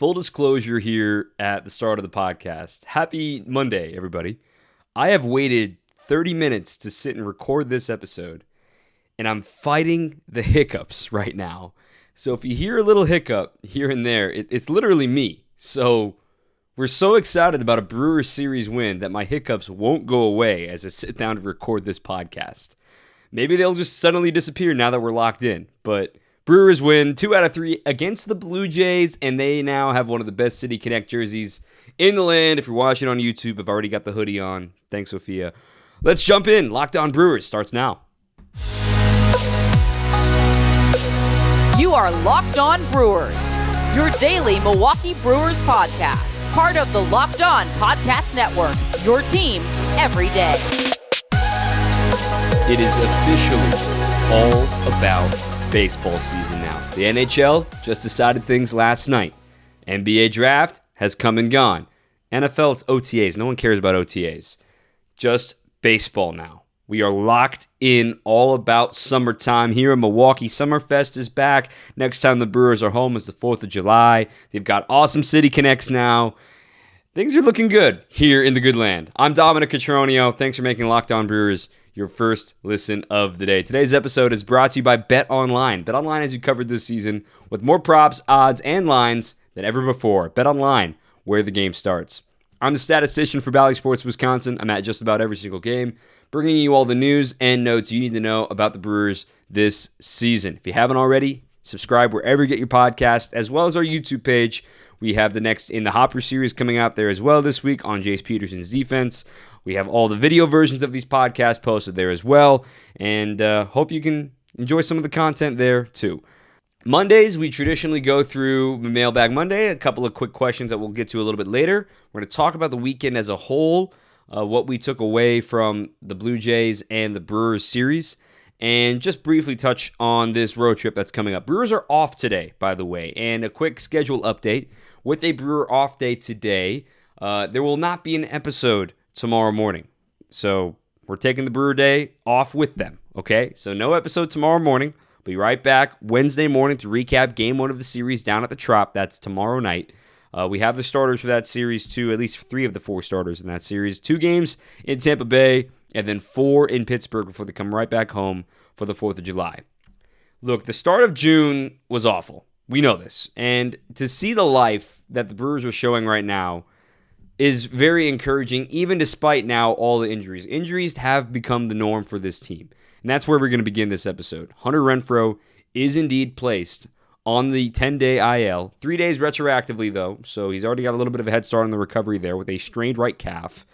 Full disclosure here at the start of the podcast. Happy Monday, everybody. I have waited 30 minutes to sit and record this episode, and I'm fighting the hiccups right now. So if you hear a little hiccup here and there, it's literally me. So we're so excited about a Brewers series win that my hiccups won't go away as I sit down to record this podcast. Maybe they'll just suddenly disappear now that we're locked in, but Brewers win 2 out of 3 against the Blue Jays, and they now have one of the best City Connect jerseys in the land. If you're watching on YouTube, I've already got the hoodie on. Thanks, Sophia. Let's jump in. Locked On Brewers starts now. You are Locked On Brewers, your daily Milwaukee Brewers podcast, part of the Locked On Podcast Network, your team every day. It is officially all about baseball season now. The NHL just decided things last night. NBA draft has come and gone. NFL, it's OTAs. No one cares about OTAs. Just baseball now. We are locked in all about summertime here in Milwaukee. Summerfest is back. Next time the Brewers are home is the 4th of July. They've got awesome City Connects now. Things are looking good here in the good land. I'm Dominic Catronio. Thanks for making Locked On Brewers your first listen of the day. Today's episode is brought to you by BetOnline. BetOnline has you covered this season with more props, odds, and lines than ever before. BetOnline, where the game starts. I'm the statistician for Valley Sports Wisconsin. I'm at just about every single game, bringing you all the news and notes you need to know about the Brewers this season. If you haven't already, subscribe wherever you get your podcast, as well as our YouTube page. We have the next In the Hopper series coming out there as well this week on Jace Peterson's defense. We have all the video versions of these podcasts posted there as well, and hope you can enjoy some of the content there too. Mondays, we traditionally go through Mailbag Monday, a couple of quick questions that we'll get to a little bit later. We're going to talk about the weekend as a whole, what we took away from the Blue Jays and the Brewers series, and just briefly touch on this road trip that's coming up. Brewers are off today, by the way, and a quick schedule update. With a Brewer off day today, there will not be an episode tomorrow morning. So we're taking the Brewer day off with them, okay? So no episode tomorrow morning. Be right back Wednesday morning to recap Game 1 of the series down at the Trop. That's tomorrow night. We have the starters for that series too, at least 3 of the 4 starters in that series. 2 games in Tampa Bay and then 4 in Pittsburgh before they come right back home for the 4th of July. Look, the start of June was awful. We know this. And to see the life that the Brewers are showing right now is very encouraging, even despite now all the injuries. Injuries have become the norm for this team. And that's where we're going to begin this episode. Hunter Renfroe is indeed placed on the 10-day IL. 3 days retroactively, though, so he's already got a little bit of a head start on the recovery there with a strained right calf.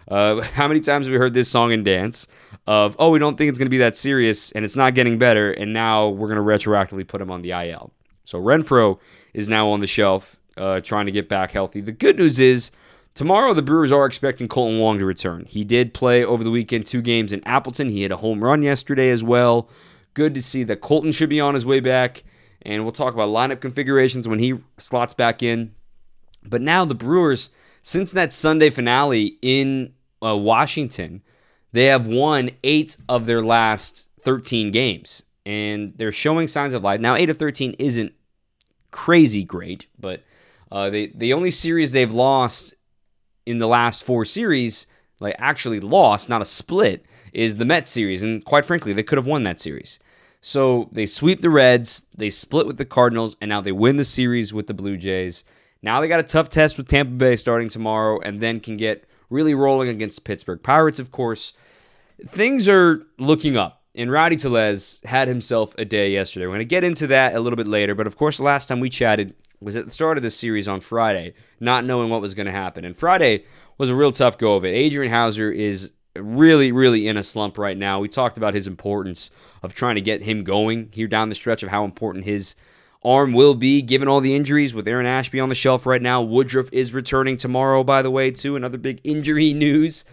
How many times have we heard this song and dance of, we don't think it's going to be that serious, and it's not getting better, and now we're going to retroactively put him on the IL. So Renfroe is now on the shelf, trying to get back healthy. The good news is, tomorrow the Brewers are expecting Colton Wong to return. He did play over the weekend 2 games in Appleton. He hit a home run yesterday as well. Good to see that Colton should be on his way back, and we'll talk about lineup configurations when he slots back in. But now the Brewers, since that Sunday finale in Washington, they have won 8 of their last 13 games. And they're showing signs of life. Now, 8 of 13 isn't crazy great, but the only series they've lost in the last 4 series, like actually lost, not a split, is the Mets series. And quite frankly, they could have won that series. So they sweep the Reds, they split with the Cardinals, and now they win the series with the Blue Jays. Now they got a tough test with Tampa Bay starting tomorrow, and then can get really rolling against Pittsburgh Pirates, of course. Things are looking up. And Rowdy Tellez had himself a day yesterday. We're going to get into that a little bit later. But, of course, the last time we chatted was at the start of this series on Friday, not knowing what was going to happen. And Friday was a real tough go of it. Adrian Hauser is really, really in a slump right now. We talked about his importance of trying to get him going here down the stretch, of how important his arm will be, given all the injuries with Aaron Ashby on the shelf right now. Woodruff is returning tomorrow, by the way, too. Another big injury news.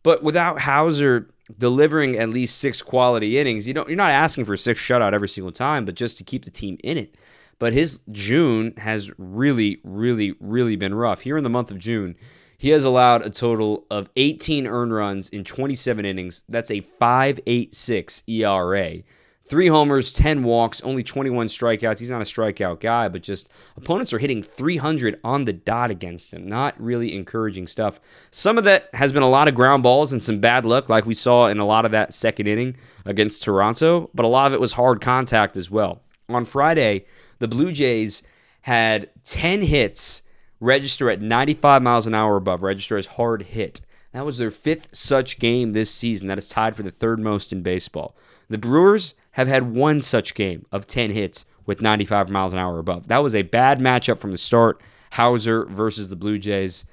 But without Hauser delivering at least 6 quality innings, you're not asking for a 6 shutout every single time, but just to keep the team in it. But his June has really, really, really been rough. Here in the month of June, he has allowed a total of 18 earned runs in 27 innings. That's a 5.86 ERA. 3 homers, 10 walks, only 21 strikeouts. He's not a strikeout guy, but just opponents are hitting 300 on the dot against him. Not really encouraging stuff. Some of that has been a lot of ground balls and some bad luck, like we saw in a lot of that second inning against Toronto, but a lot of it was hard contact as well. On Friday, the Blue Jays had 10 hits register at 95 miles an hour above, register as hard hit. That was their 5th such game this season. That is tied for the 3rd most in baseball. The Brewers have had 1 such game of 10 hits with 95 miles an hour above. That was a bad matchup from the start. Hauser versus the Blue Jays.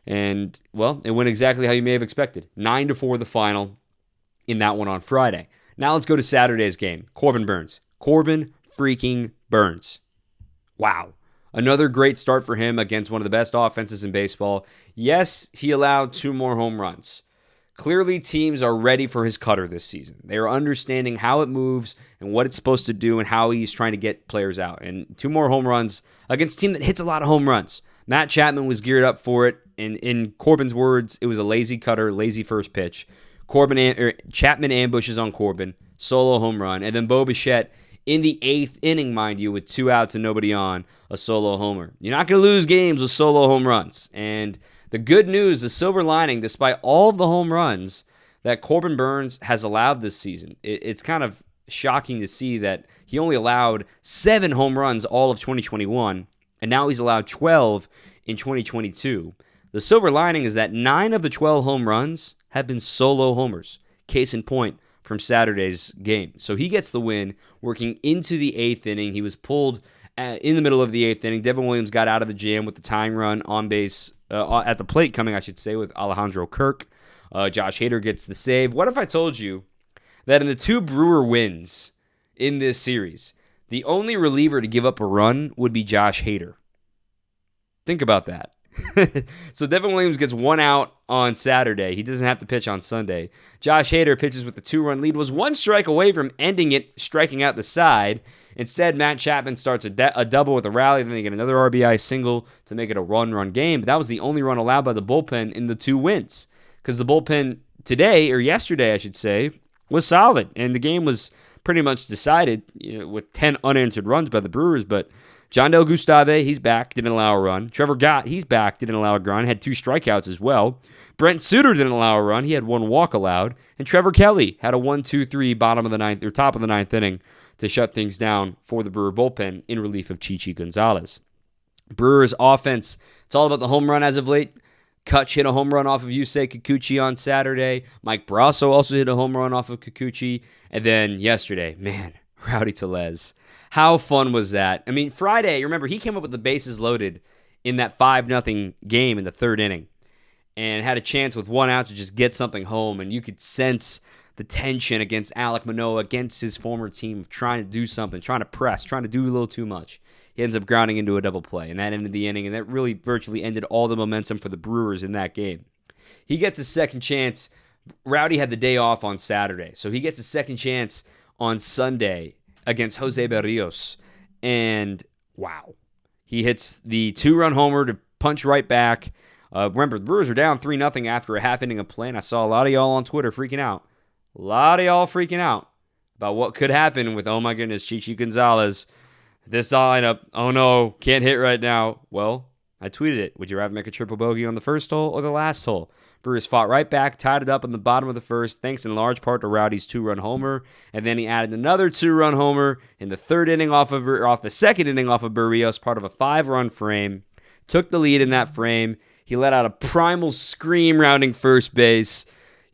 And, well, it went exactly how you may have expected. 9-4 the final in that one on Friday. Now let's go to Saturday's game. Corbin Burnes. Corbin freaking Burnes. Wow. Another great start for him against one of the best offenses in baseball. Yes, he allowed 2 more home runs. Clearly, teams are ready for his cutter this season. They are understanding how it moves and what it's supposed to do and how he's trying to get players out. And 2 more home runs against a team that hits a lot of home runs. Matt Chapman was geared up for it. And in Corbin's words, it was a lazy cutter, lazy first pitch. Chapman ambushes on Corbin, solo home run. And then Bo Bichette in the 8th inning, mind you, with 2 outs and nobody on, a solo homer. You're not going to lose games with solo home runs. And the good news, the silver lining, despite all of the home runs that Corbin Burnes has allowed this season, it's kind of shocking to see that he only allowed 7 home runs all of 2021, and now he's allowed 12 in 2022. The silver lining is that 9 of the 12 home runs have been solo homers. Case in point from Saturday's game. So he gets the win, working into the 8th inning. He was pulled in the middle of the 8th inning. Devin Williams got out of the jam with the tying run on base, at the plate coming, I should say, with Alejandro Kirk. Josh Hader gets the save. What if I told you that in the 2 Brewer wins in this series, the only reliever to give up a run would be Josh Hader? Think about that. So Devin Williams gets 1 out on Saturday. He doesn't have to pitch on Sunday. Josh Hader pitches with the 2-run lead, was 1 strike away from ending it, striking out the side. Instead, Matt Chapman starts a double with a rally, then they get another RBI single to make it a run game. But that was the only run allowed by the bullpen in the 2 wins. Because the bullpen today, or yesterday I should say, was solid. And the game was pretty much decided with 10 unanswered runs by the Brewers. But John Del Gustave, he's back, didn't allow a run. Trevor Gott, he's back, didn't allow a run, had 2 strikeouts as well. Brent Suter didn't allow a run, he had 1 walk allowed. And Trevor Kelly had a 1-2-3 top of the 9th inning to shut things down for the Brewer bullpen in relief of Chichi Gonzalez. Brewers offense, it's all about the home run as of late. Kutch hit a home run off of Yusei Kikuchi on Saturday. Mike Brosseau also hit a home run off of Kikuchi. And then yesterday, man, Rowdy Tellez. How fun was that? I mean, Friday, remember, he came up with the bases loaded in that 5-0 game in the 3rd inning and had a chance with 1 out to just get something home. And you could sense the tension against Alek Manoah, against his former team, of trying to do something, trying to press, trying to do a little too much. He ends up grounding into a double play, and that ended the inning, and that really virtually ended all the momentum for the Brewers in that game. He gets a second chance. Rowdy had the day off on Saturday, so he gets a second chance on Sunday against Jose Berrios, and wow. He hits the 2-run homer to punch right back. Remember, the Brewers are down 3-0 after a half inning of play, and I saw a lot of y'all on Twitter freaking out. A lot of y'all freaking out about what could happen with, oh my goodness, Chichi Gonzalez. This lineup, oh no, can't hit right now. Well, I tweeted it. Would you rather make a triple bogey on the first hole or the last hole? Brewers fought right back, tied it up in the bottom of the first, thanks in large part to Rowdy's 2-run homer. And then he added another 2-run homer in the 3rd inning off the 2nd inning off of Berrios, part of a 5-run frame. Took the lead in that frame. He let out a primal scream rounding first base.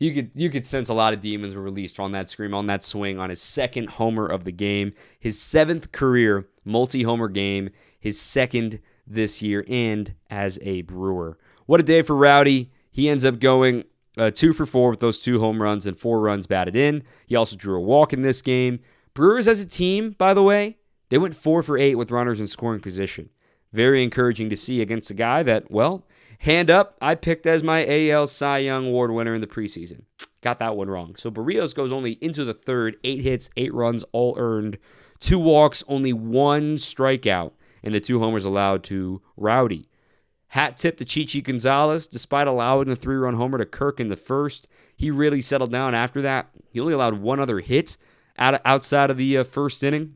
You could sense a lot of demons were released on that scream, on that swing, on his 2nd homer of the game. His 7th career multi-homer game, his 2nd this year, and as a Brewer. What a day for Rowdy. He ends up going 2 for 4 with those 2 home runs and 4 runs batted in. He also drew a walk in this game. Brewers as a team, by the way, they went 4 for 8 with runners in scoring position. Very encouraging to see against a guy that, well, hand up, I picked as my AL Cy Young Award winner in the preseason. Got that one wrong. So Berrios goes only into the 3rd, 8 hits, 8 runs, all earned, 2 walks, only 1 strikeout, and the 2 homers allowed to Rowdy. Hat tip to Chichi Gonzalez. Despite allowing a 3-run homer to Kirk in the 1st, he really settled down after that. He only allowed 1 other hit outside of the first inning.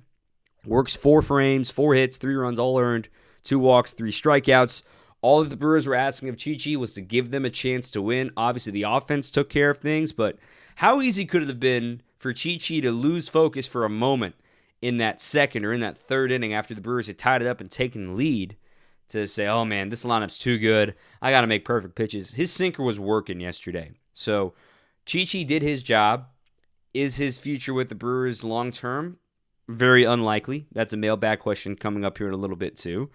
Works 4 frames, 4 hits, 3 runs, all earned, 2 walks, 3 strikeouts. All that the Brewers were asking of Chichi was to give them a chance to win. Obviously, the offense took care of things, but how easy could it have been for Chichi to lose focus for a moment in that second or in that third inning after the Brewers had tied it up and taken the lead to say, oh man, this lineup's too good. I got to make perfect pitches. His sinker was working yesterday. So Chichi did his job. Is his future with the Brewers long-term? Very unlikely. That's a mailbag question coming up here in a little bit too.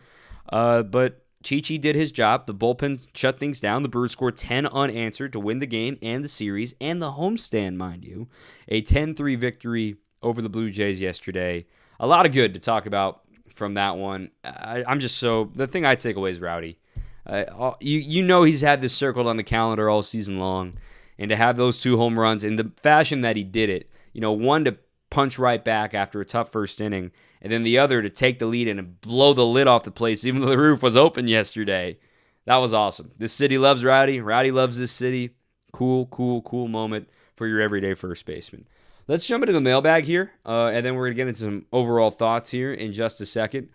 But Chichi did his job. The bullpen shut things down. The Brewers scored 10 unanswered to win the game and the series and the homestand, mind you. A 10-3 victory over the Blue Jays yesterday. A lot of good to talk about from that one. The thing I take away is Rowdy. You know he's had this circled on the calendar all season long. And to have those 2 home runs in the fashion that he did it, one to punch right back after a tough first inning, and then the other to take the lead and blow the lid off the place, even though the roof was open yesterday. That was awesome. This city loves Rowdy. Rowdy loves this city. Cool moment for your everyday first baseman. Let's jump into the mailbag here, and then we're going to get into some overall thoughts here in just a second.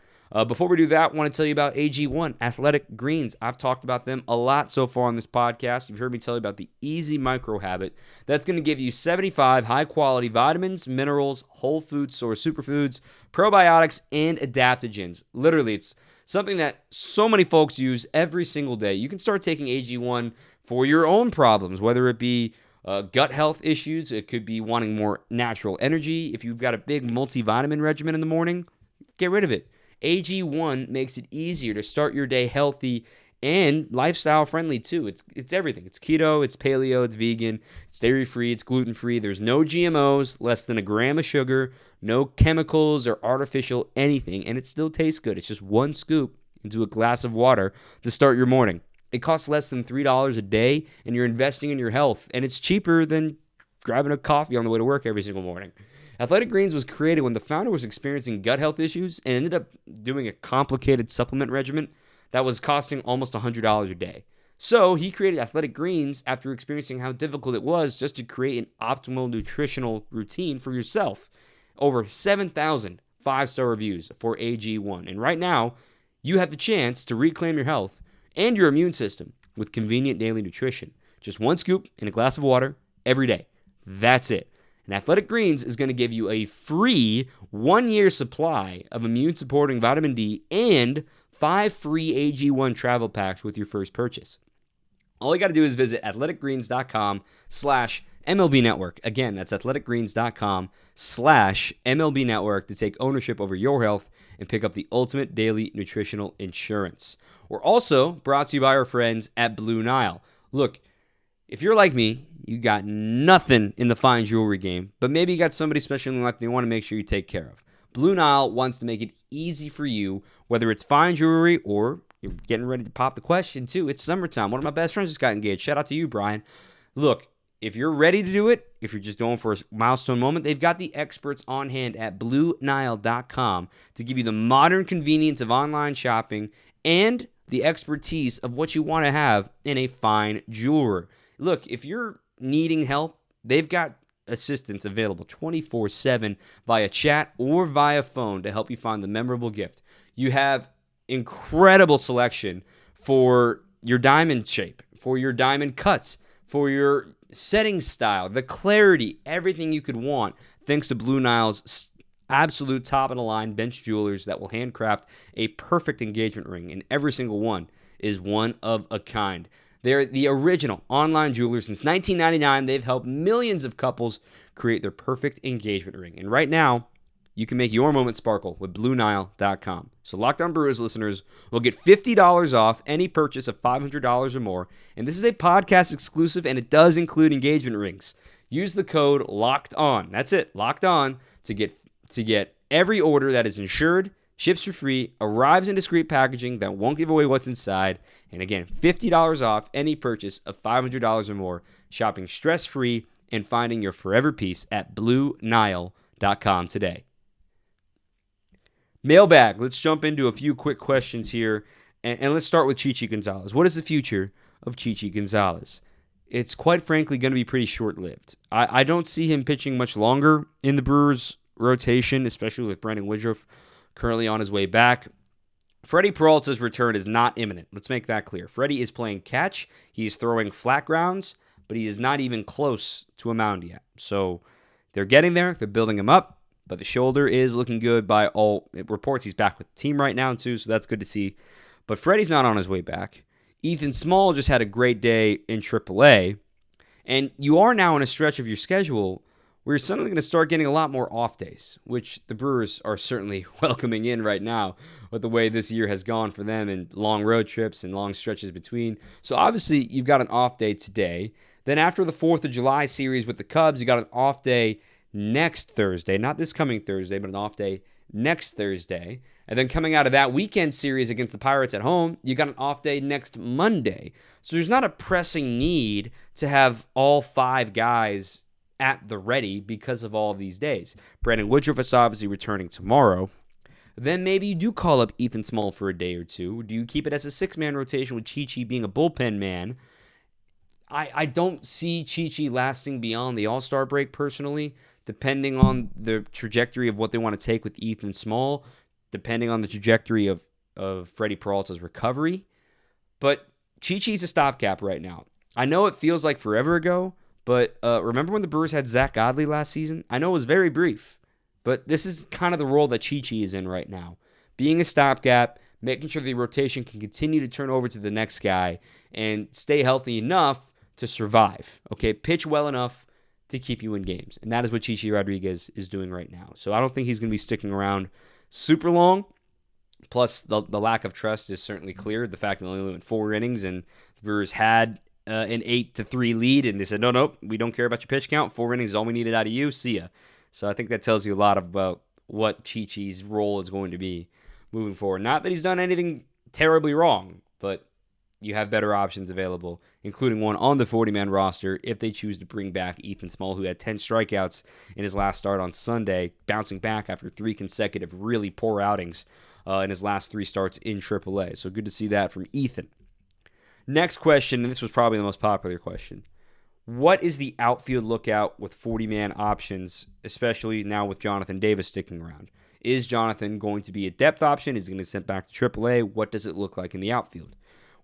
Before we do that, I want to tell you about AG1, Athletic Greens. I've talked about them a lot so far on this podcast. You've heard me tell you about the easy micro habit that's going to give you 75 high-quality vitamins, minerals, whole food source superfoods, probiotics, and adaptogens. Literally, it's something that so many folks use every single day. You can start taking AG1 for your own problems, whether it be gut health issues. It could be wanting more natural energy. If you've got a big multivitamin regimen in the morning, get rid of it. AG1 makes it easier to start your day healthy and lifestyle friendly too. It's everything. It's keto, it's paleo, it's vegan, it's dairy free, it's gluten free. There's no GMOs, less than a gram of sugar, no chemicals or artificial anything, and it still tastes good. It's just 1 scoop into a glass of water to start your morning. It costs less than $3 a day, and you're investing in your health, and it's cheaper than grabbing a coffee on the way to work every single morning. Athletic Greens was created when the founder was experiencing gut health issues and ended up doing a complicated supplement regimen that was costing almost $100 a day. So he created Athletic Greens after experiencing how difficult it was just to create an optimal nutritional routine for yourself. Over 7,000 5-star reviews for AG1. And right now, you have the chance to reclaim your health and your immune system with convenient daily nutrition. Just 1 scoop in a glass of water every day. That's it. And Athletic Greens is going to give you a free 1-year supply of immune-supporting vitamin D and 5 free AG1 travel packs with your first purchase. All you got to do is visit athleticgreens.com/MLB Network. Again, that's athleticgreens.com/MLB Network to take ownership over your health and pick up the ultimate daily nutritional insurance. We're also brought to you by our friends at Blue Nile. Look, if you're like me, you got nothing in the fine jewelry game, but maybe you got somebody special in your life that you want to make sure you take care of. Blue Nile wants to make it easy for you, whether it's fine jewelry or you're getting ready to pop the question too. It's summertime. One of my best friends just got engaged. Shout out to you, Brian. Look, if you're ready to do it, if you're just going for a milestone moment, they've got the experts on hand at BlueNile.com to give you the modern convenience of online shopping and the expertise of what you want to have in a fine jeweler. Look, if you're needing help, they've got assistance available 24/7 via chat or via phone to help you find the memorable gift. You have incredible selection for your diamond shape, for your diamond cuts, for your setting style, the clarity, everything you could want, thanks to Blue Nile's absolute top-of-the-line bench jewelers that will handcraft a perfect engagement ring, and every single one is one of a kind. They're the original online jeweler. Since 1999, they've helped millions of couples create their perfect engagement ring. And right now, you can make your moment sparkle with BlueNile.com. So Locked On Brewers listeners will get $50 off any purchase of $500 or more. And this is a podcast exclusive, and it does include engagement rings. Use the code LOCKEDON. That's it, Locked On, to get every order that is insured, ships for free, arrives in discreet packaging that won't give away what's inside. And again, $50 off any purchase of $500 or more, shopping stress-free and finding your forever peace at BlueNile.com today. Mailbag. Let's jump into a few quick questions here, and let's start with Chichi Gonzalez. What is the future of Chichi Gonzalez? it's quite frankly going to be pretty short-lived. I don't see him pitching much longer in the Brewers' rotation, especially with Brandon Woodruff currently on his way back. Freddie Peralta's return is not imminent. Let's make that clear. Freddie is playing catch. He's throwing flat grounds, but he is not even close to a mound yet. So they're getting there. They're building him up, but the shoulder is looking good by all reports. He's back with the team right now, too, so that's good to see. But Freddie's not on his way back. Ethan Small just had a great day in AAA, and you are now in a stretch of your schedule where you're suddenly going to start getting a lot more off days, which the Brewers are certainly welcoming in right now with the way this year has gone for them and long road trips and long stretches between. So obviously you've got an off day today. Then after the 4th of July series with the Cubs, you got an off day next Thursday, not this coming Thursday, but an off day next Thursday. And then coming out of that weekend series against the Pirates at home, you got an off day next Monday. So there's not a pressing need to have all 5 guys at the ready because of all of these days. Brandon Woodruff is obviously returning tomorrow. Then maybe you do call up Ethan Small for a day or two. Do you keep it as a 6-man rotation with Chichi being a bullpen man? I don't see Chichi lasting beyond the All-Star break personally, depending on the trajectory of what they want to take with Ethan Small, depending on the trajectory of Freddie Peralta's recovery. But Chichi's a stopgap right now. I know it feels like forever ago, but remember when the Brewers had Zach Godley last season? I know it was very brief, but this is kind of the role that Chichi is in right now. Being a stopgap, making sure the rotation can continue to turn over to the next guy and stay healthy enough to survive. Okay, pitch well enough to keep you in games. And that is what Chichi Rodriguez is doing right now. So I don't think he's going to be sticking around super long. Plus, the lack of trust is certainly clear. The fact that they only went 4 innings and the Brewers had an 8-3 lead, and they said, no, we don't care about your pitch count. 4 innings is all we needed out of you. See ya. So I think that tells you a lot about what Chichi's role is going to be moving forward. Not that he's done anything terribly wrong, but you have better options available, including one on the 40-man roster if they choose to bring back Ethan Small, who had 10 strikeouts in his last start on Sunday, bouncing back after 3 consecutive really poor outings in his last 3 starts in AAA. So good to see that from Ethan. Next question, and this was probably the most popular question. What is the outfield lookout with 40-man options, especially now with Jonathan Davis sticking around? Is Jonathan going to be a depth option? Is he going to be sent back to AAA? What does it look like in the outfield?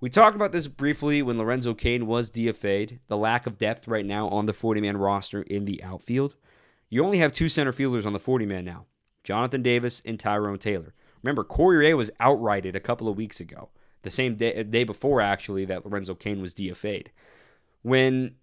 We talked about this briefly when Lorenzo Cain was DFA'd, the lack of depth right now on the 40-man roster in the outfield. You only have 2 center fielders on the 40-man now, Jonathan Davis and Tyrone Taylor. Remember, Corey Ray was outrighted a couple of weeks ago, the same day before, actually, that Lorenzo Cain was DFA'd. When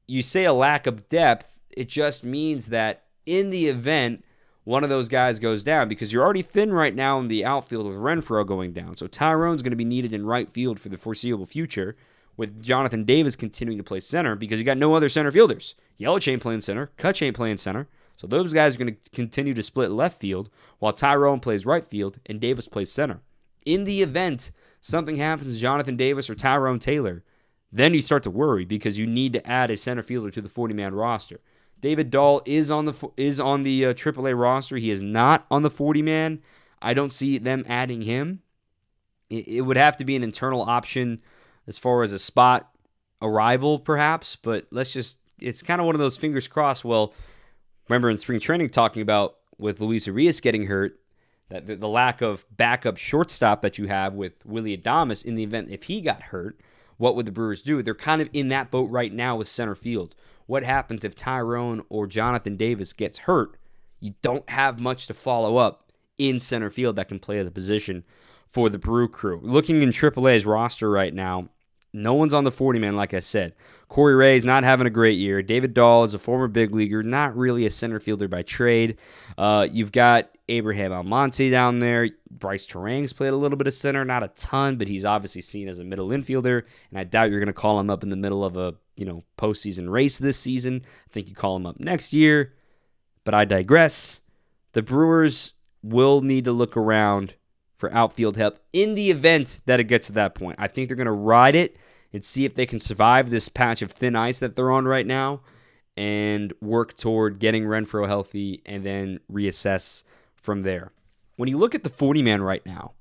you say a lack of depth, it just means that in the event one of those guys goes down, because you're already thin right now in the outfield with Renfroe going down. So Tyrone's going to be needed in right field for the foreseeable future, with Jonathan Davis continuing to play center because you got no other center fielders. Yelich ain't playing center, Kutch ain't playing center. So those guys are going to continue to split left field while Tyrone plays right field and Davis plays center. In the event something happens to Jonathan Davis or Tyrone Taylor, then you start to worry because you need to add a center fielder to the 40-man roster. David Dahl is on the AAA roster. He is not on the 40-man. I don't see them adding him. It would have to be an internal option as far as a spot arrival, perhaps. But it's kind of one of those fingers crossed. Well, remember in spring training talking about with Luis Arias getting hurt, that the lack of backup shortstop that you have with Willy Adames in the event if he got hurt, what would the Brewers do? They're kind of in that boat right now with center field. What happens if Tyrone or Jonathan Davis gets hurt? You don't have much to follow up in center field that can play the position for the Brew crew. Looking in AAA's roster right now, no one's on the 40-man, like I said. Corey Ray's not having a great year. David Dahl is a former big leaguer, not really a center fielder by trade. You've got Abraham Almonte down there. Bryce Terang's played a little bit of center, not a ton, but he's obviously seen as a middle infielder, and I doubt you're going to call him up in the middle of a postseason race this season. I think you call him up next year, but I digress. The Brewers will need to look around for outfield help in the event that it gets to that point. I think they're going to ride it and see if they can survive this patch of thin ice that they're on right now and work toward getting Renfroe healthy and then reassess from there. When you look at the 40-man right now,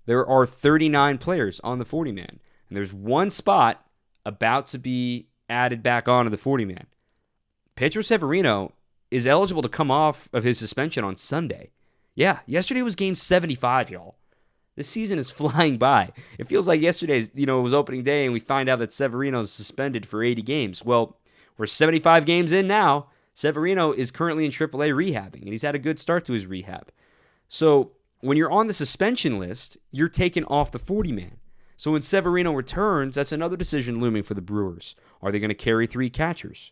there are 39 players on the 40-man, and there's one spot about to be added back onto the 40-man. Pedro Severino is eligible to come off of his suspension on Sunday. Yeah, yesterday was game 75, y'all. This season is flying by. It feels like yesterday's, it was opening day and we find out that Severino's suspended for 80 games. Well, we're 75 games in now. Severino is currently in AAA rehabbing, and he's had a good start to his rehab. So when you're on the suspension list, you're taken off the 40-man. So when Severino returns, that's another decision looming for the Brewers. Are they going to carry 3 catchers?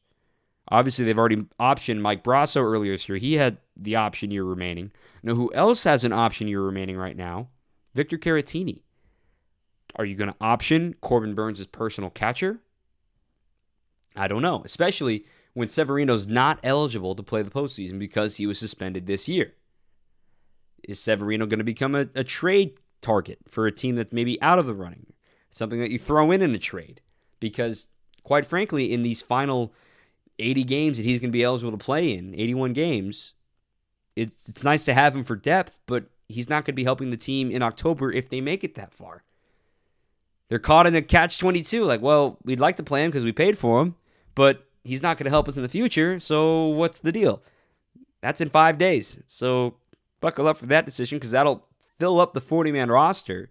Obviously, they've already optioned Mike Brosseau earlier this year. He had the option year remaining. Now, who else has an option year remaining right now? Victor Caratini. Are you going to option Corbin Burnes as personal catcher? I don't know, especially when Severino's not eligible to play the postseason because he was suspended this year. Is Severino going to become a trade target for a team that's maybe out of the running? Something that you throw in a trade? Because, quite frankly, in these final 80 games that he's going to be eligible to play in, 81 games, it's nice to have him for depth, but he's not going to be helping the team in October if they make it that far. They're caught in a catch-22. Like, well, we'd like to play him because we paid for him, but he's not going to help us in the future, so what's the deal? That's in 5 days. So buckle up for that decision because that'll fill up the 40-man roster.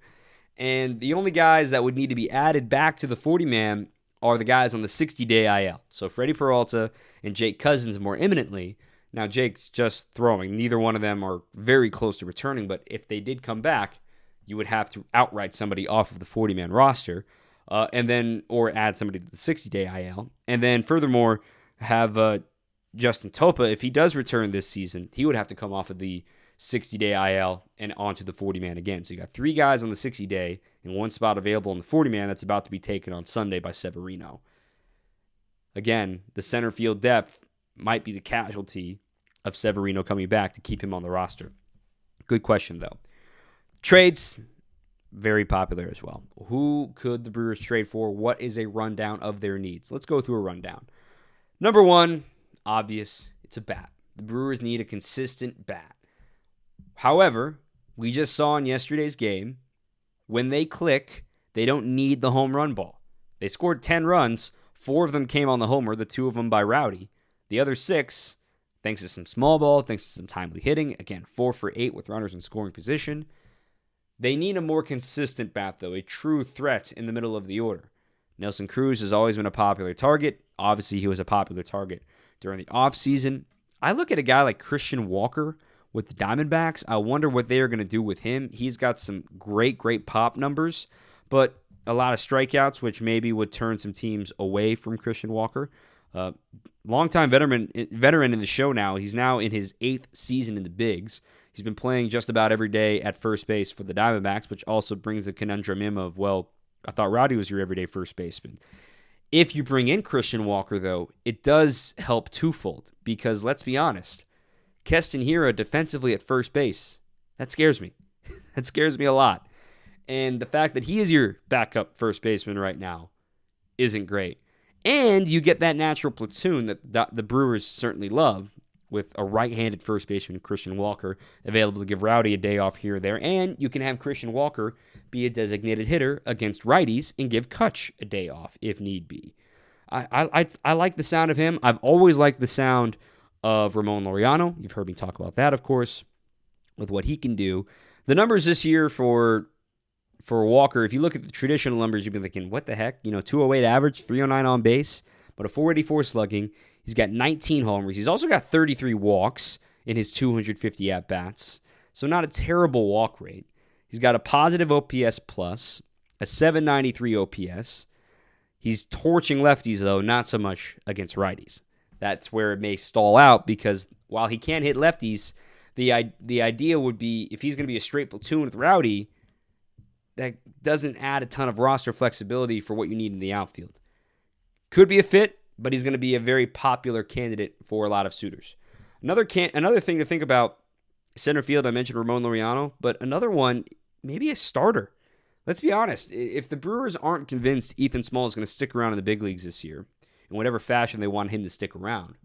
And the only guys that would need to be added back to the 40-man are the guys on the 60-day IL. So Freddie Peralta and Jake Cousins more imminently. Now, Jake's just throwing. Neither one of them are very close to returning, but if they did come back, you would have to outright somebody off of the 40-man roster. Or add somebody to the 60-day IL. And then furthermore, have Justin Topa, if he does return this season, he would have to come off of the 60-day IL and onto the 40-man again. So you got 3 guys on the 60-day and 1 spot available on the 40-man that's about to be taken on Sunday by Severino. Again, the center field depth might be the casualty of Severino coming back to keep him on the roster. Good question, though. Trades, very popular as well. Who could the Brewers trade for? What is a rundown of their needs? Let's go through a rundown. Number 1, obvious, it's a bat. The Brewers need a consistent bat. However, we just saw in yesterday's game, when they click, they don't need the home run ball. They scored 10 runs. 4 of them came on the homer, the 2 of them by Rowdy. The other 6, thanks to some small ball, thanks to some timely hitting. Again, 4 for 8 with runners in scoring position. They need a more consistent bat, though, a true threat in the middle of the order. Nelson Cruz has always been a popular target. Obviously, he was a popular target during the offseason. I look at a guy like Christian Walker with the Diamondbacks. I wonder what they are going to do with him. He's got some great pop numbers, but a lot of strikeouts, which maybe would turn some teams away from Christian Walker. Longtime veteran in the show now. He's now in his 8th season in the bigs. He's been playing just about every day at first base for the Diamondbacks, which also brings the conundrum in of, well, I thought Rowdy was your everyday first baseman. If you bring in Christian Walker, though, it does help twofold because, let's be honest, Keston Hiura defensively at first base, that scares me. That scares me a lot. And the fact that he is your backup first baseman right now isn't great. And you get that natural platoon that the Brewers certainly love with a right-handed first baseman, Christian Walker, available to give Rowdy a day off here or there. And you can have Christian Walker be a designated hitter against righties and give Kutch a day off if need be. I like the sound of him. I've always liked the sound of Ramon Laureano. You've heard me talk about that, of course, with what he can do. The numbers this year for Walker, if you look at the traditional numbers, you'd be thinking, what the heck? 208 average, 309 on base, but a 484 slugging. He's got 19 homers. He's also got 33 walks in his 250 at-bats, so not a terrible walk rate. He's got a positive OPS plus, a 793 OPS. He's torching lefties, though, not so much against righties. That's where it may stall out because while he can't hit lefties, the idea would be if he's going to be a straight platoon with Rowdy, that doesn't add a ton of roster flexibility for what you need in the outfield. Could be a fit, but he's going to be a very popular candidate for a lot of suitors. Another thing to think about, center field, I mentioned Ramon Laureano, but another one, maybe a starter. Let's be honest. If the Brewers aren't convinced Ethan Small is going to stick around in the big leagues this year, in whatever fashion they want him to stick around,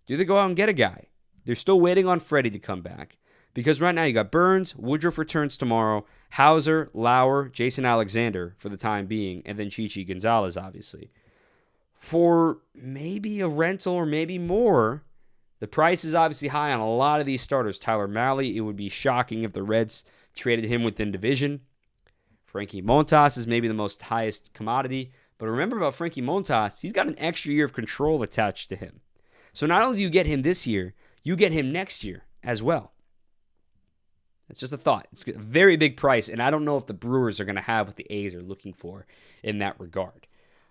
do they go out and get a guy? They're still waiting on Freddie to come back. Because right now you got Burnes, Woodruff returns tomorrow, Hauser, Lauer, Jason Alexander for the time being, and then Chichi Gonzalez, obviously. for maybe a rental or maybe more. The price is obviously high on a lot of these starters. Tyler Mahle, it would be shocking if the Reds traded him within division. Frankie Montas is maybe the most highest commodity. But remember about Frankie Montas, he's got an extra year of control attached to him. So not only do you get him this year, you get him next year as well. It's just a thought. It's a very big price, and I don't know if the Brewers are going to have what the A's are looking for in that regard.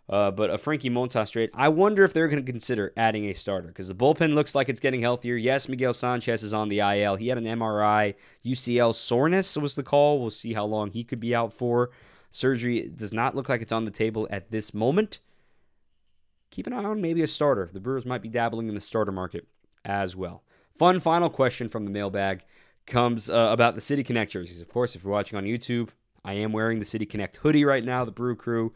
But a Frankie Montas trade, I wonder if they're going to consider adding a starter because the bullpen looks like it's getting healthier. Yes, Miguel Sanchez is on the IL. He had an MRI. UCL soreness was the call. We'll see how long he could be out for. Surgery does not look like it's on the table at this moment. Keep an eye on maybe a starter. The Brewers might be dabbling in the starter market as well. Fun final question from the mailbag comes about the City Connect jerseys. Of course, if you're watching on YouTube, I am wearing the City Connect hoodie right now, the Brew Crew.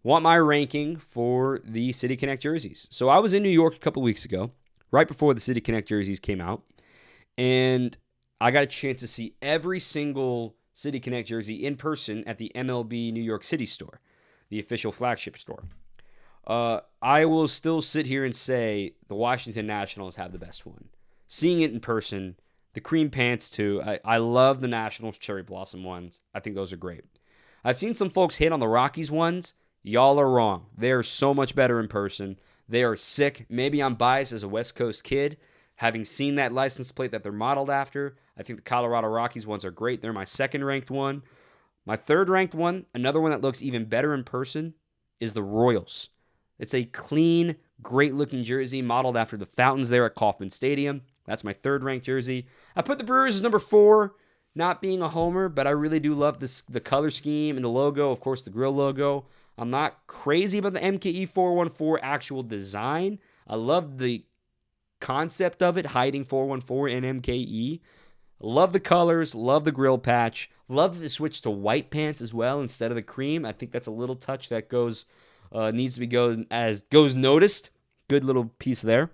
Want my ranking for the City Connect jerseys. So I was in New York a couple weeks ago, right before the City Connect jerseys came out, and I got a chance to see every single City Connect jersey in person at the MLB New York City store, the official flagship store. I will still sit here and say the Washington Nationals have the best one. Seeing it in person, the cream pants too. I love the Nationals cherry blossom ones. I think those are great. I've seen some folks hate on the Rockies ones. Y'all are wrong. They are so much better in person. They are sick. Maybe I'm biased as a West Coast kid. Having seen that license plate that they're modeled after, I think the Colorado Rockies ones are great. They're my second-ranked one. My third-ranked one, another one that looks even better in person, is the Royals. It's a clean, great-looking jersey modeled after the fountains there at Kauffman Stadium. That's my third-ranked jersey. I put the Brewers as number 4, not being a homer, but I really do love the color scheme and the logo, of course, the grill logo. I'm not crazy about the MKE 414 actual design. I love the concept of it, hiding 414 and MKE. Love the colors, love the grill patch. Love the switch to white pants as well instead of the cream. I think that's a little touch that needs to be goes noticed. Good little piece there.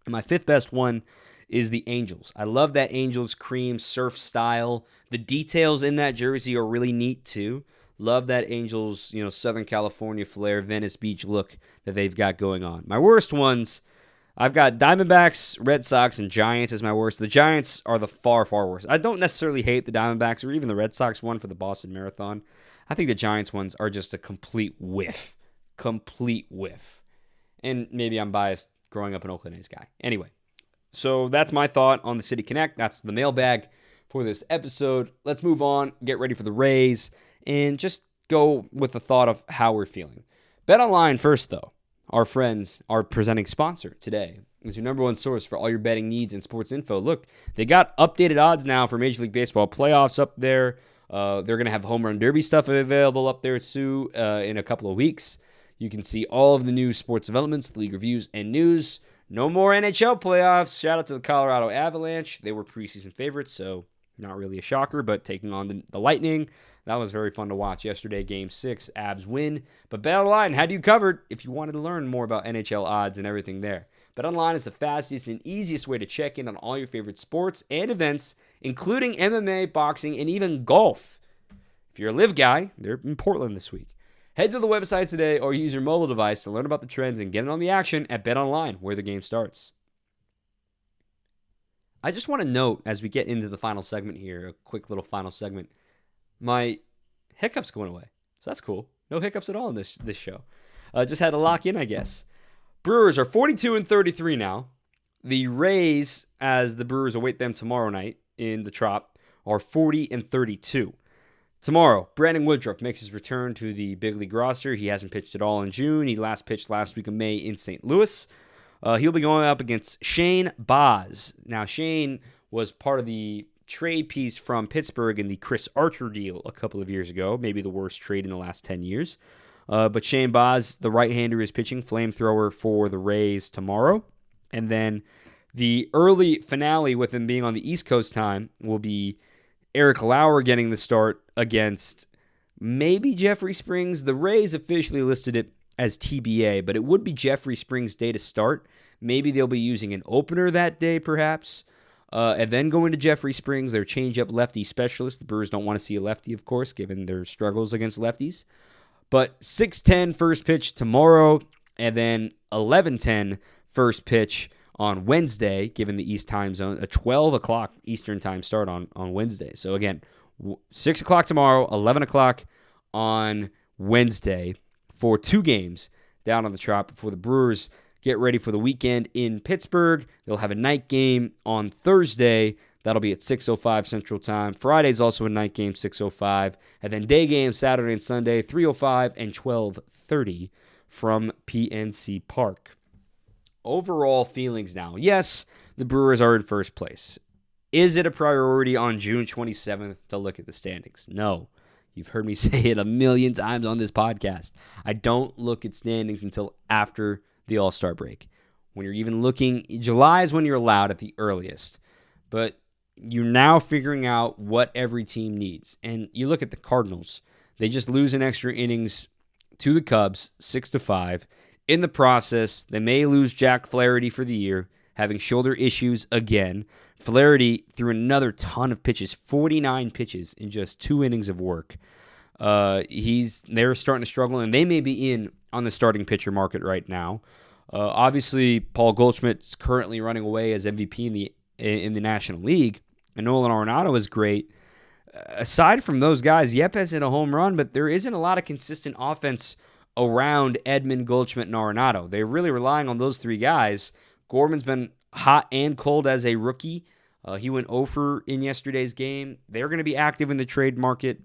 And my fifth best one is the Angels. I love that Angels cream surf style. The details in that jersey are really neat too. Love that Angels, Southern California flair, Venice Beach look that they've got going on. My worst ones, I've got Diamondbacks, Red Sox, and Giants as my worst. The Giants are the far, far worst. I don't necessarily hate the Diamondbacks or even the Red Sox one for the Boston Marathon. I think the Giants ones are just a complete whiff. Complete whiff. And maybe I'm biased growing up an Oakland A's guy. Anyway, so that's my thought on the City Connect. That's the mailbag for this episode. Let's move on, get ready for the Rays, and just go with the thought of how we're feeling. BetOnline first, though. Our friends, our presenting sponsor today, is your number one source for all your betting needs and sports info. Look, they got updated odds now for Major League Baseball playoffs up there. They're going to have home run derby stuff available up there, too, in a couple of weeks. You can see all of the new sports developments, league reviews, and news. No more NHL playoffs. Shout out to the Colorado Avalanche. They were preseason favorites, so not really a shocker, but taking on the Lightning. That was very fun to watch yesterday. Game 6, Avs win. But BetOnline had you covered if you wanted to learn more about NHL odds and everything there. BetOnline is the fastest and easiest way to check in on all your favorite sports and events, including MMA, boxing, and even golf. If you're a live guy, they're in Portland this week. Head to the website today or use your mobile device to learn about the trends and get in on the action at BetOnline, where the game starts. I just want to note, as we get into the final segment here, a quick little final segment, my hiccup's going away. So that's cool. No hiccups at all in this show. Just had to lock in, I guess. Brewers are 42-33 now. The Rays, as the Brewers await them tomorrow night in the Trop, are 40-32. Tomorrow, Brandon Woodruff makes his return to the big league roster. He hasn't pitched at all in June. He last pitched last week of May in St. Louis. He'll be going up against Shane Baz. Now, Shane was part of the trade piece from Pittsburgh in the Chris Archer deal a couple of years ago, maybe the worst trade in the last 10 years. But Shane Baz, the right-hander, is pitching, flamethrower for the Rays tomorrow. And then the early finale with him being on the East Coast time will be Eric Lauer getting the start against maybe Jeffrey Springs. The Rays officially listed it as TBA, but it would be Jeffrey Springs' day to start. Maybe they'll be using an opener that day, perhaps. And then going to Jeffrey Springs, their change-up lefty specialist. The Brewers don't want to see a lefty, of course, given their struggles against lefties. But 6:10 first pitch tomorrow. And then 11:10 first pitch on Wednesday, given the East time zone, a 12 o'clock Eastern time start on Wednesday. So again, 6 o'clock tomorrow, 11 o'clock on Wednesday for 2 games down on the Trop before the Brewers get ready for the weekend in Pittsburgh. They'll have a night game on Thursday. That'll be at 6:05 Central Time. Friday's also a night game, 6:05. And then day games Saturday and Sunday, 3:05 and 12:30 from PNC Park. Overall feelings now. Yes, the Brewers are in first place. Is it a priority on June 27th to look at the standings? No. You've heard me say it a million times on this podcast. I don't look at standings until after the All-Star break. When you're even looking, July is when you're allowed at the earliest. But you're now figuring out what every team needs. And you look at the Cardinals. They just lose in extra innings to the Cubs, 6-5. In the process, they may lose Jack Flaherty for the year, having shoulder issues again. Flaherty threw another ton of pitches, 49 pitches in just 2 innings of work. They're starting to struggle, and they may be in on the starting pitcher market right now. Obviously, Paul Goldschmidt's currently running away as MVP in the National League, and Nolan Arenado is great. Aside from those guys, Yepes hit a home run, but there isn't a lot of consistent offense around Edman, Goldschmidt, and Arenado. They're really relying on those 3 guys. Gorman's been hot and cold as a rookie. He went 0 in yesterday's game. They're going to be active in the trade market.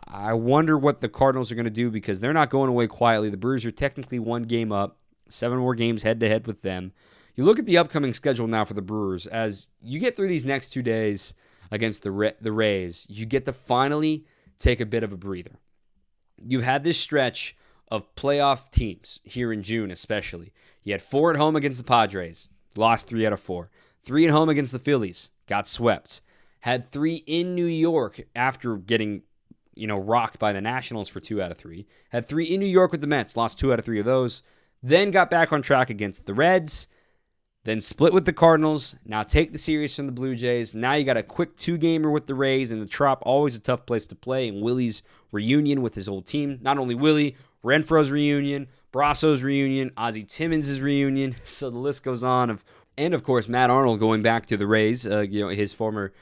I wonder what the Cardinals are going to do because they're not going away quietly. The Brewers are technically 1 game up, 7 more games head-to-head with them. You look at the upcoming schedule now for the Brewers. As you get through these next 2 days against the Rays, you get to finally take a bit of a breather. You've had this stretch of playoff teams here in June especially. You had 4 at home against the Padres, lost 3 out of 4. 3 at home against the Phillies, got swept. Had 3 in New York after getting, rocked by the Nationals for 2 out of 3. Had 3 in New York with the Mets, lost 2 out of 3 of those. Then got back on track against the Reds. Then split with the Cardinals. Now take the series from the Blue Jays. Now you got a quick 2-gamer with the Rays and the Trop, always a tough place to play. And Willie's reunion with his old team. Not only Willie, Renfroe's reunion, Brosseau's reunion, Ozzie Timmons' reunion. So the list goes on. And of course, Matt Arnold going back to the Rays, his former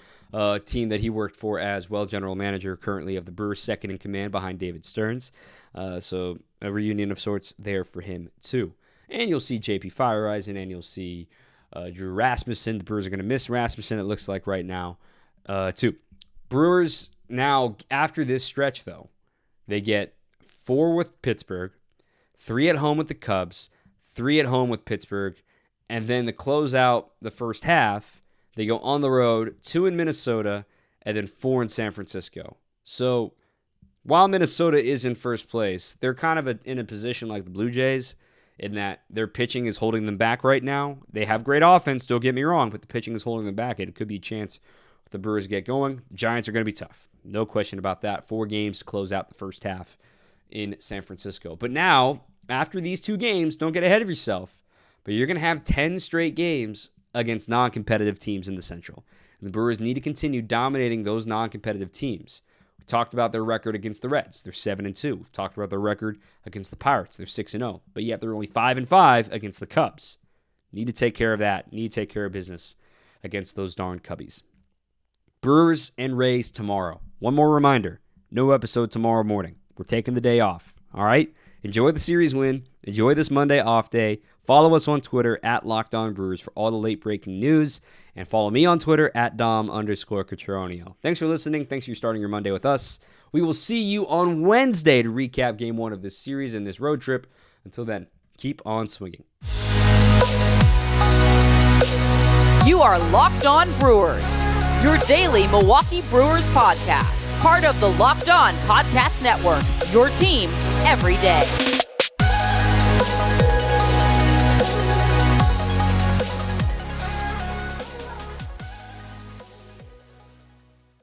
team that he worked for as well, general manager currently of the Brewers, second in command behind David Stearns. So a reunion of sorts there for him too. And you'll see JP Fireisen, and you'll see Drew Rasmussen. The Brewers are going to miss Rasmussen, it looks like right now, too. Brewers now, after this stretch, though, they get 4 with Pittsburgh, 3 at home with the Cubs, 3 at home with Pittsburgh, and then to close out the first half, they go on the road, 2 in Minnesota, and then 4 in San Francisco. So while Minnesota is in first place, they're kind of in a position like the Blue Jays in that their pitching is holding them back right now. They have great offense, don't get me wrong, but the pitching is holding them back. It could be a chance if the Brewers get going. The Giants are going to be tough. No question about that. 4 games to close out the first half in San Francisco. But now, after these 2 games, don't get ahead of yourself, but you're going to have 10 straight games against non-competitive teams in the Central. And the Brewers need to continue dominating those non-competitive teams. We talked about their record against the Reds. They're 7-2. We've talked about their record against the Pirates. They're 6-0. But yet they're only 5-5 against the Cubs. Need to take care of that. Need to take care of business against those darn Cubbies. Brewers and Rays tomorrow. One more reminder. No episode tomorrow morning. We're taking the day off. All right? Enjoy the series win. Enjoy this Monday off day. Follow us on Twitter at LockedOnBrewers for all the late breaking news. And follow me on Twitter at Dom_Catronio. Thanks for listening. Thanks for starting your Monday with us. We will see you on Wednesday to recap Game 1 of this series and this road trip. Until then, keep on swinging. You are Locked On Brewers, your daily Milwaukee Brewers podcast. Part of the Locked On Podcast Network, your team every day.